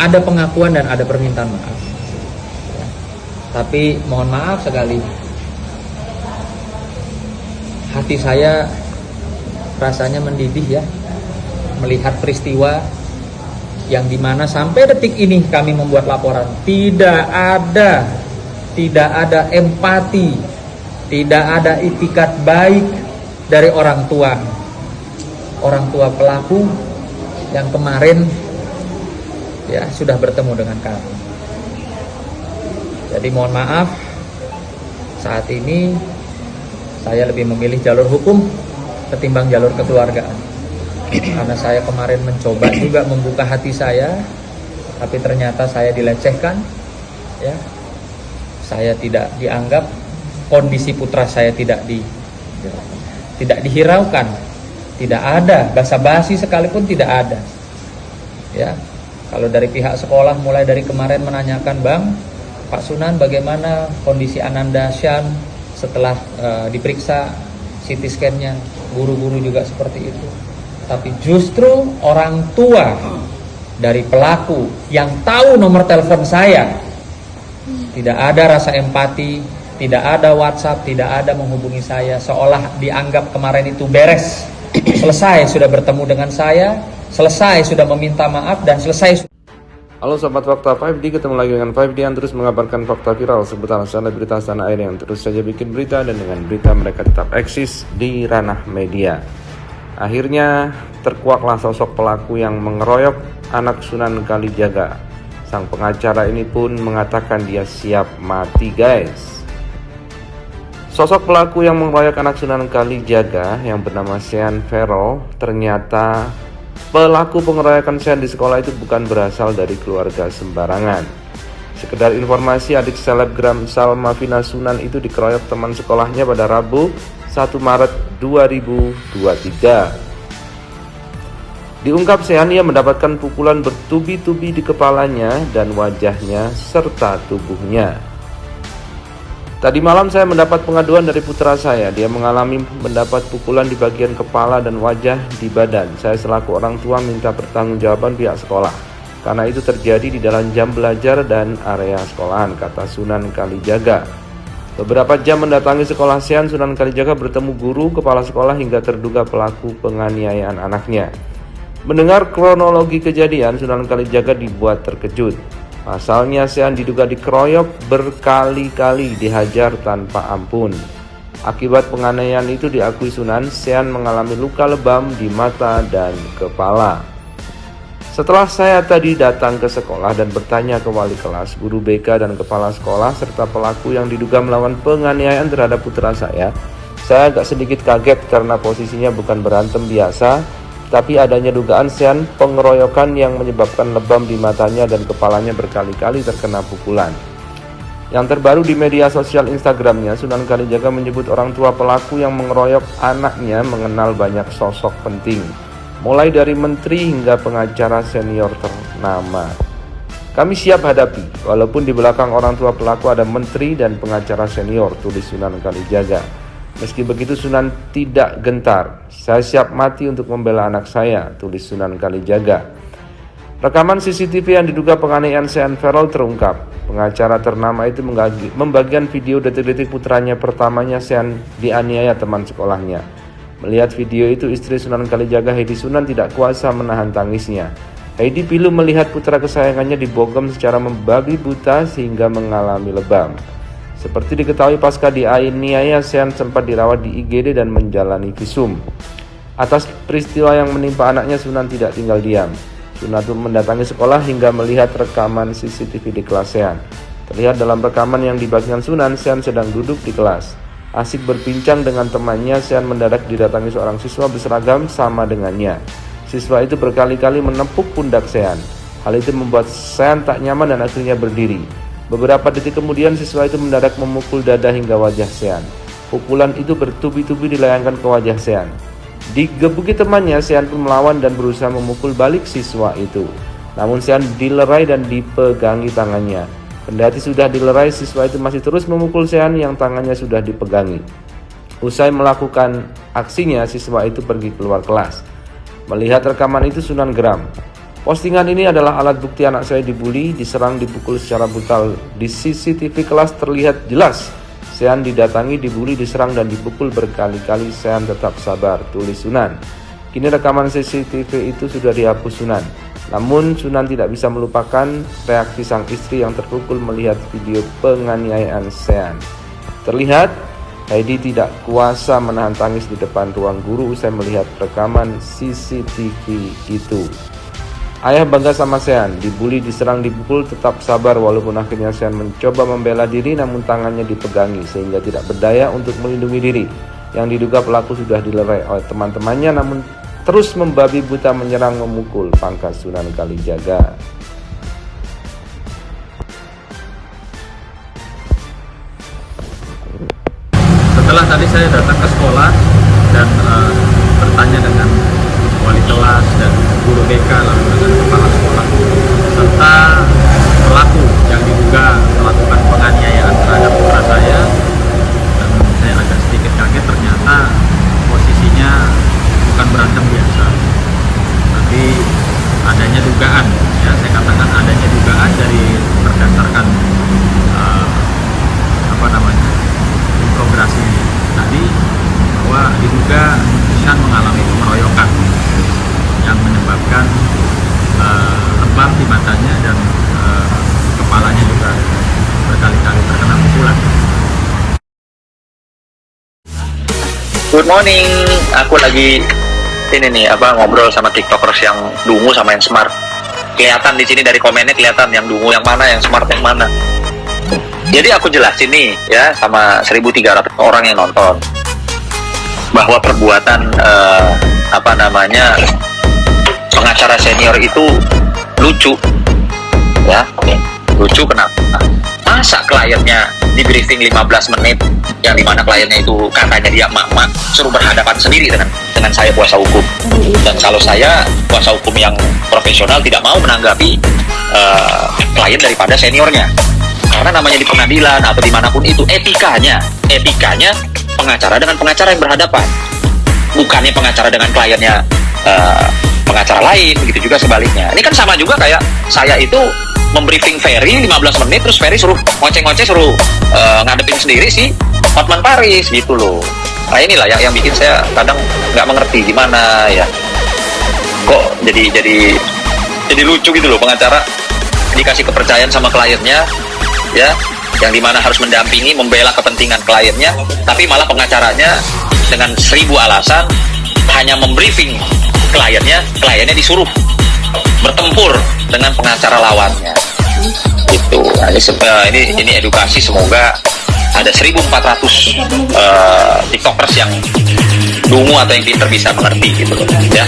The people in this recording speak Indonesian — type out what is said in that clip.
ada pengakuan dan ada permintaan maaf. Ya. Tapi mohon maaf sekali, hati saya rasanya mendidih ya melihat peristiwa yang dimana sampai detik ini kami membuat laporan tidak ada empati, tidak ada itikat baik dari orang tua pelaku yang kemarin ya sudah bertemu dengan kami. Jadi mohon maaf, saat ini saya lebih memilih jalur hukum ketimbang jalur kekeluargaan. Karena saya kemarin mencoba juga membuka hati saya, tapi ternyata saya dilecehkan, ya. Saya tidak dianggap, kondisi putra saya tidak dihiraukan, tidak ada basa-basi sekalipun tidak ada. Ya, kalau dari pihak sekolah mulai dari kemarin menanyakan, Bang, Pak Sunan bagaimana kondisi Ananda Syan setelah diperiksa CT scan-nya, guru-guru juga seperti itu. Tapi justru orang tua dari pelaku yang tahu nomor telepon saya, tidak ada rasa empati, tidak ada WhatsApp, tidak ada menghubungi saya, seolah dianggap kemarin itu beres, selesai sudah bertemu dengan saya, selesai sudah meminta maaf, dan selesai. Halo Sobat Fakta 5D, ketemu lagi dengan 5D yang terus mengabarkan fakta viral seputar selebritas tanah air yang terus saja bikin berita, dan dengan berita mereka tetap eksis di ranah media. Akhirnya terkuaklah sosok pelaku yang mengeroyok anak Sunan Kalijaga. Sang pengacara ini pun mengatakan dia siap mati, guys. Sosok pelaku yang mengeroyok anak Sunan Kalijaga yang bernama Sean Farrell, ternyata pelaku pengeroyokan Sean di sekolah itu bukan berasal dari keluarga sembarangan. Sekedar informasi, adik selebgram Salma Vina Sunan itu dikeroyok teman sekolahnya pada Rabu 1 Maret 2023. Diungkap Sean ia mendapatkan pukulan bertubi-tubi di kepalanya dan wajahnya serta tubuhnya. Tadi malam saya mendapat pengaduan dari putra saya. Dia mengalami mendapat pukulan di bagian kepala dan wajah di badan. Saya selaku orang tua minta pertanggungjawaban pihak sekolah, karena itu terjadi di dalam jam belajar dan area sekolahan, kata Sunan Kalijaga. Beberapa jam mendatangi sekolah Sean, Sunan Kalijaga bertemu guru, kepala sekolah hingga terduga pelaku penganiayaan anaknya. Mendengar kronologi kejadian, Sunan Kalijaga dibuat terkejut. Pasalnya Sean diduga dikeroyok berkali-kali, dihajar tanpa ampun. Akibat penganiayaan itu diakui Sunan, Sean mengalami luka lebam di mata dan kepala. Setelah saya tadi datang ke sekolah dan bertanya ke wali kelas, guru BK dan kepala sekolah serta pelaku yang diduga melawan penganiayaan terhadap putra saya agak sedikit kaget karena posisinya bukan berantem biasa, tapi adanya dugaan Sean pengeroyokan yang menyebabkan lebam di matanya dan kepalanya berkali-kali terkena pukulan. Yang terbaru di media sosial Instagramnya, Sunan Kalijaga menyebut orang tua pelaku yang mengeroyok anaknya mengenal banyak sosok penting, mulai dari menteri hingga pengacara senior ternama. Kami siap hadapi, walaupun di belakang orang tua pelaku ada menteri dan pengacara senior, tulis Sunan Kalijaga. Meski begitu Sunan tidak gentar. Saya siap mati untuk membela anak saya, tulis Sunan Kalijaga. Rekaman CCTV yang diduga penganiayaan Sean Farrell terungkap. Pengacara ternama itu membagikan video detik-detik putranya pertamanya Sean dianiaya teman sekolahnya. Melihat video itu, istri Sunan Kalijaga, Heidi Sunan, tidak kuasa menahan tangisnya. Heidi pilu melihat putra kesayangannya dibogem secara membabi buta sehingga mengalami lebam. Seperti diketahui, pasca dianiaya, Sean sempat dirawat di IGD dan menjalani visum. Atas peristiwa yang menimpa anaknya, Sunan tidak tinggal diam. Sunan pun mendatangi sekolah hingga melihat rekaman CCTV di kelas Sean. Terlihat dalam rekaman yang dibagikan Sunan, Sean sedang duduk di kelas. Asik berbincang dengan temannya, Sean mendadak didatangi seorang siswa berseragam sama dengannya. Siswa itu berkali-kali menepuk pundak Sean. Hal itu membuat Sean tak nyaman dan akhirnya berdiri. Beberapa detik kemudian, siswa itu mendadak memukul dada hingga wajah Sean. Pukulan itu bertubi-tubi dilayangkan ke wajah Sean. Digebuki temannya, Sean pun melawan dan berusaha memukul balik siswa itu. Namun Sean dilerai dan dipegangi tangannya. Kendati sudah dilerai, siswa itu masih terus memukul Sean yang tangannya sudah dipegangi. Usai melakukan aksinya, siswa itu pergi keluar kelas. Melihat rekaman itu, Sunan geram. Postingan ini adalah alat bukti anak saya dibully, diserang, dipukul secara brutal. Di CCTV kelas terlihat jelas Sean didatangi, dibully, diserang, dan dipukul berkali-kali. Sean tetap sabar, tulis Sunan. Kini rekaman CCTV itu sudah dihapus Sunan. Namun Sunan tidak bisa melupakan reaksi sang istri yang terpukul melihat video penganiayaan Sean. Terlihat Heidi tidak kuasa menahan tangis di depan ruang guru usai melihat rekaman CCTV itu. Ayah bangga sama Sean, dibully, diserang, dipukul, tetap sabar walaupun akhirnya Sean mencoba membela diri namun tangannya dipegangi sehingga tidak berdaya untuk melindungi diri. Yang diduga pelaku sudah dilerai oleh teman-temannya namun terus membabi buta menyerang memukul, pangkas Sunan Kalijaga. Setelah tadi saya datang ke sekolah dan bertanya dengan wali kelas dan guru BK lalu dengan kepala sekolah serta pelaku yang diduga melakukan penganiayaan terhadap putra saya, dan saya agak sedikit kaget ternyata posisinya bukan berantem biasa, tapi adanya dugaan, ya saya katakan adanya dugaan dari berdasarkan integrasi tadi bahwa diduga Sean mengalami pengeroyokan yang menyebabkan lebam di matanya dan kepalanya juga berkali-kali terkena pukulan. Good morning, aku lagi ini nih ngobrol sama tiktokers yang dungu sama yang smart. Kelihatan di sini dari komennya, kelihatan yang dungu yang mana, yang smart yang mana. Jadi aku jelasin nih ya sama 1.300 orang yang nonton bahwa perbuatan pengacara senior itu lucu ya. Lucu kenapa? Masa kliennya di briefing 15 menit yang dimana kliennya itu katanya dia emak-emak suruh berhadapan sendiri dengan saya kuasa hukum, dan kalau saya kuasa hukum yang profesional tidak mau menanggapi klien daripada seniornya. Karena namanya di pengadilan atau dimanapun itu etikanya pengacara dengan pengacara yang berhadapan, bukannya pengacara dengan kliennya pengacara lain, begitu juga sebaliknya. Ini kan sama juga kayak saya itu membriefing Ferry 15 menit terus Ferry suruh ngoceh-ngoceh, suruh ngadepin sendiri si Hotman Paris gitu loh. Nah inilah yang bikin saya kadang nggak mengerti gimana ya kok jadi lucu gitu loh. Pengacara dikasih kepercayaan sama kliennya ya, yang dimana harus mendampingi, membela kepentingan kliennya, tapi malah pengacaranya dengan 1000 alasan hanya membriefing kliennya disuruh bertempur dengan pengacara lawannya gitu. Nah, ini edukasi, semoga ada 1.400 tiktokers yang dungu atau yang pinter bisa mengerti gitu loh ya.